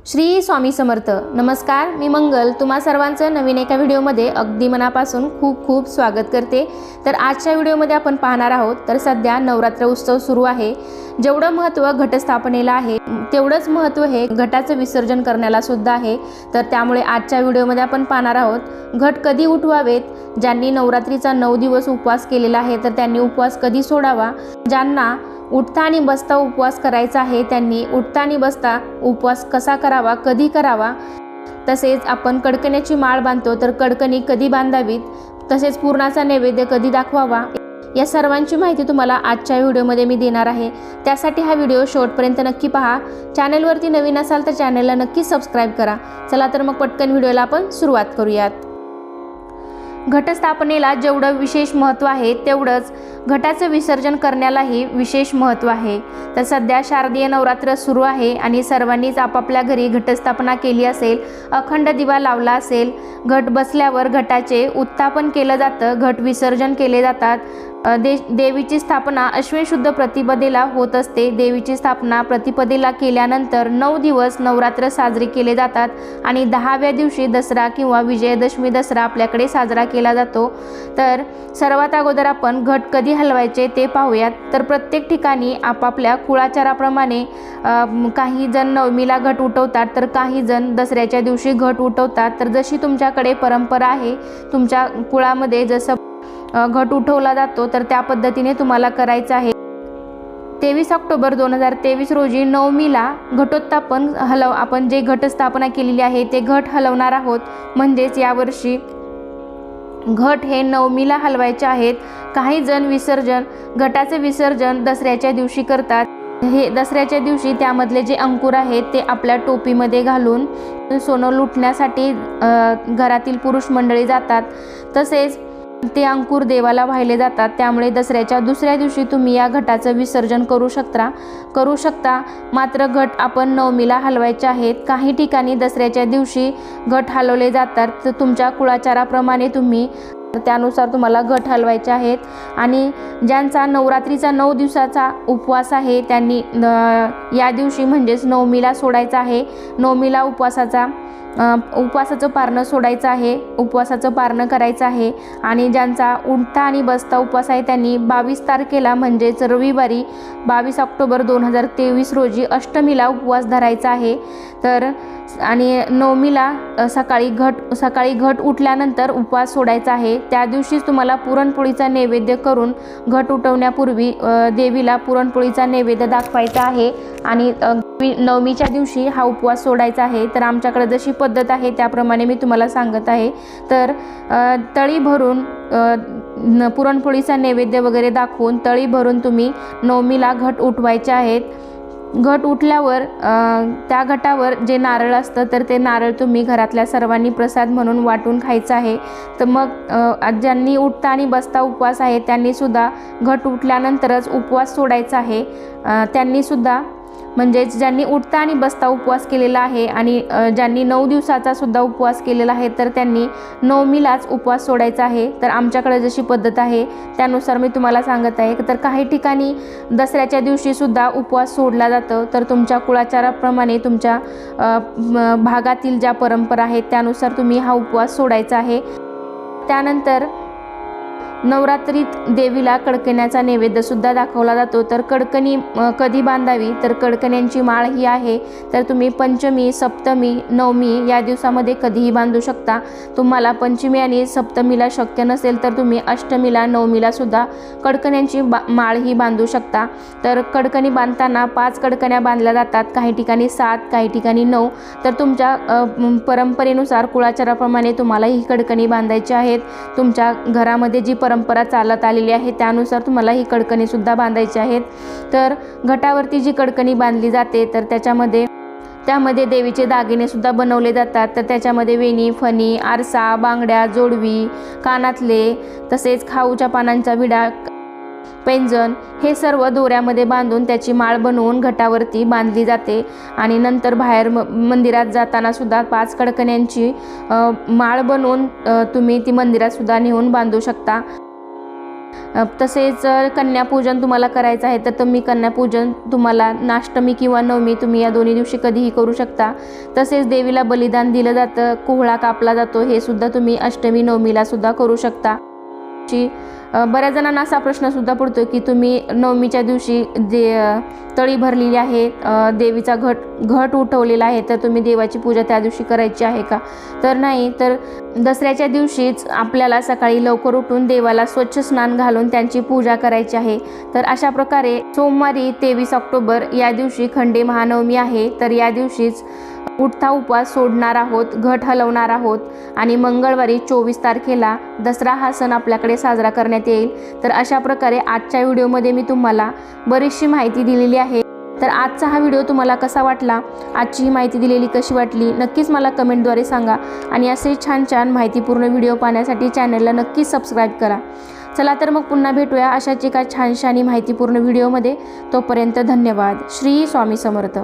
श्री स्वामी समर्थ. नमस्कार, मी मंगल तुम्हा सर्वांचं नवीन एका व्हिडिओमध्ये अगदी मनापासून खूप खूप स्वागत करते. तर आजच्या व्हिडिओमध्ये आपण पाहणार आहोत तर सध्या नवरात्र उत्सव सुरू आहे. जेवढं महत्त्व घटस्थापनेला आहे तेवढंच महत्त्व हे घटाचं विसर्जन करण्याला सुद्धा आहे. तर त्यामुळे आजच्या व्हिडिओमध्ये आपण पाहणार आहोत घट कधी उठवावेत, ज्यांनी नवरात्रीचा 9 दिवस उपवास केलेला आहे तर त्यांनी उपवास कधी सोडावा, ज्यांना उठता आणि बसता उपवास करायचा आहे त्यांनी उठता आणि बसता उपवास कसा करावा, कधी करावा, तसेच आपण कडकण्याची माळ बांधतो तर कडकणी कधी बांधावीत, तसेच पूर्णाचा नैवेद्य कधी दाखवावा, या सर्वांची माहिती तुम्हाला आजच्या व्हिडिओमध्ये मी देणार आहे. त्यासाठी हा व्हिडिओ शेवटपर्यंत नक्की पहा. चॅनलवरती नवीन असाल तर चॅनलला नक्की सबस्क्राईब करा. चला तर मग पटकन व्हिडिओला आपण सुरुवात करूयात. घटस्थापनेला जेवढं विशेष महत्त्व आहे तेवढंच घटाचं विसर्जन करण्यालाही विशेष महत्त्व आहे. तर सध्या शारदीय नवरात्र सुरू आहे आणि सर्वांनीच आपापल्या घरी घटस्थापना केली असेल, अखंड दिवा लावला असेल. घट बसल्यावर घटाचे उत्थापन केलं जातं, घट विसर्जन केले जातात. देवीची स्थापना अश्विन शुद्ध प्रतिपदेला होत असते. देवीची स्थापना प्रतिपदेला केल्यानंतर 9 दिवस नवरात्र साजरे केले जातात आणि 10व्या दिवशी दसरा किंवा विजयादशमी दसरा आपल्याकडे साजरा केला जातो. तर सर्वात अगोदर आपण घट कधी हलवायचे ते पाहूयात. तर प्रत्येक ठिकाणी आपापल्या कुळाचाराप्रमाणे काही जण नवमीला घट उठवतात तर काही जण दसऱ्याच्या दिवशी घट उठवतात. तर जशी तुमच्याकडे परंपरा आहे, तुमच्या कुळामध्ये जसं घट उठवला जातो तर त्या पद्धतीने तुम्हाला करायचं आहे. 23 ऑक्टोबर 2023 रोजी नवमीला घटोत्थापन आपण जे घटस्थापना केलेली आहे ते घट हलवणार आहोत. म्हणजेच यावर्षी घट हे नवमीला हलवायचे आहेत. काही जण घटाचे विसर्जन दसऱ्याच्या दिवशी करतात. हे दसऱ्याच्या दिवशी त्यामधले जे अंकुर आहेत ते आपल्या टोपीमध्ये घालून सोनं लुटण्यासाठी घरातील पुरुष मंडळी जातात. तसेच ते अंकुर देवाला वाहिले जातात. त्यामुळे दसऱ्याच्या दुसऱ्या दिवशी तुम्ही या घटाचं विसर्जन करू शकता. मात्र घट आपण नवमीला हलवायचे आहेत. काही ठिकाणी दसऱ्याच्या दिवशी घट हलवले जातात. तर तुमच्या कुळाचाराप्रमाणे त्यानुसार तुम्हाला घट हलवायचे आहेत. आणि ज्यांचा नवरात्रीचा 9 दिवसाचा उपवास आहे त्यांनी या दिवशी म्हणजेच नवमीला सोडायचा आहे. नवमीला उपवासाचं पारणं सोडायचं आहे, उपवासाचं पारणं करायचं आहे. आणि ज्यांचा उठता आणि बसता उपवास आहे त्यांनी 22 तारखेला म्हणजेच रविवारी 22 ऑक्टोबर 2023 रोजी अष्टमीला उपवास धरायचा आहे. तर आणि नवमीला सकाळी घट उठल्यानंतर उपवास सोडायचा आहे. त्या दिवशीच तुम्हाला पुरणपोळीचा नैवेद्य करून घट उठवण्यापूर्वी देवीला पुरणपोळीचा नैवेद्य दाखवायचा आहे आणि नवमीच्या दिवशी हा उपवास सोडायचा आहे. तर आमच्याकडे जशी पद्धत आहे त्याप्रमाणे मी तुम्हाला सांगत आहे. तर तळी भरून पुरणपोळीचा नैवेद्य वगैरे दाखवून तळी भरून तुम्ही नवमीला घट उठवायचे आहेत. घट उठल्यावर त्या घटावर जे नारळ असतं तर ते नारळ तुम्ही घरातल्या सर्वांनी प्रसाद म्हणून वाटून खायचं आहे. तर मग ज्यांनी उठता आणि बसता उपवास आहे त्यांनीसुद्धा घट उठल्यानंतरच उपवास सोडायचा आहे. त्यांनीसुद्धा म्हणजेच ज्यांनी उठता आणि बसता उपवास केलेला आहे आणि ज्यांनी 9 दिवसाचा सुद्धा उपवास केलेला आहे तर त्यांनी नवमीलाच उपवास सोडायचा आहे. तर आमच्याकडे जशी पद्धत आहे त्यानुसार मी तुम्हाला सांगत आहे. तर काही ठिकाणी दसऱ्याच्या दिवशी सुद्धा उपवास सोडला जातो. तर तुमच्या कुळाचाराप्रमाणे तुमच्या भागातील ज्या परंपरा आहेत त्यानुसार तुम्ही हा उपवास सोडायचा आहे. त्यानंतर नवरात्रीत देवीला कडकण्याचा नैवेद्य सुद्धा दाखवला जातो. तर कडकणी कधी बांधावी, तर कडकण्यांची माळ ही आहे तर तुम्ही पंचमी, सप्तमी, नवमी या दिवसामध्ये कधीही बांधू शकता. तुम्हाला पंचमी आणि सप्तमीला शक्य नसेल तर तुम्ही अष्टमीला, नवमीला सुद्धा कडकण्यांची माळ ही बांधू शकता. तर कडकणी बांधताना 5 कडकण्या बांधल्या जातात, काही ठिकाणी 7, काही ठिकाणी 9. तर तुमच्या परंपरेनुसार कुळाचाराप्रमाणे तुम्हाला ही कडकणी बांधायची आहेत. तुमच्या घरामध्ये जी परंपरा चालत आलेली आहे त्यानुसार तुम्हाला ही कडकणी सुद्धा बांधायची आहेत. तर घटावरती जी कडकणी बांधली जाते तर त्यामध्ये देवीचे दागिने सुद्धा बनवले जातात. तर त्याच्यामध्ये वेणी, फणी, आरसा, बांगड्या, जोडवी, कानातले, तसेच खाऊच्या पानांचा विडा, पैंजण हे सर्व दोऱ्यामध्ये बांधून त्याची माळ बनवून घटावरती बांधली जाते. आणि नंतर बाहेर मंदिरात जाताना सुद्धा 5 कडकण्यांची माळ बनवून तुम्ही ती मंदिरात सुद्धा नेऊन बांधू शकता. तसेच कन्यापूजन तुम्हाला करायचं आहे तर तुम्ही कन्यापूजन तुम्हाला अष्टमी किंवा नवमी तुम्ही या दोन्ही दिवशी कधीही करू शकता। तसेच देवीला बलिदान दिलं जातं, कोहळा कापला जातो, हे सुद्धा तुम्ही अष्टमी नवमीला सुद्धा करू शकता। बऱ्याच जणांना असा प्रश्नसुद्धा पडतो की तुम्ही नवमीच्या दिवशी जे तळी भरलेली आहे, देवीचा घट उठवलेला आहे, तर तुम्ही देवाची पूजा त्या दिवशी करायची आहे का? तर नाही, तर दसऱ्याच्या दिवशीच आपल्याला सकाळी लवकर उठून देवाला स्वच्छ स्नान घालून त्यांची पूजा करायची आहे। तर अशा प्रकारे सोमवारी 23 ऑक्टोबर या दिवशी खंडे महानवमी आहे, तर या दिवशीच उठता उपवास सोडणार आहोत, घट हलवणार आहोत आणि मंगळवारी 24 तारखेला दसरा हा सण आपल्याकडे साजरा करण्यात येईल। तर अशा प्रकारे आजच्या व्हिडिओमध्ये मी तुम्हाला बरीचशी माहिती दिलेली आहे। तर आजचा हा व्हिडिओ तुम्हाला कसा वाटला, आजची ही माहिती दिलेली कशी वाटली, नक्कीच मला कमेंटद्वारे सांगा आणि असे छान छान माहितीपूर्ण व्हिडिओ पाहण्यासाठी चॅनलला नक्कीच सबस्क्राईब करा। चला तर मग पुन्हा भेटूया अशाच एका छानशा आणि माहितीपूर्ण व्हिडिओमध्ये। तोपर्यंत धन्यवाद। श्री स्वामी समर्थ।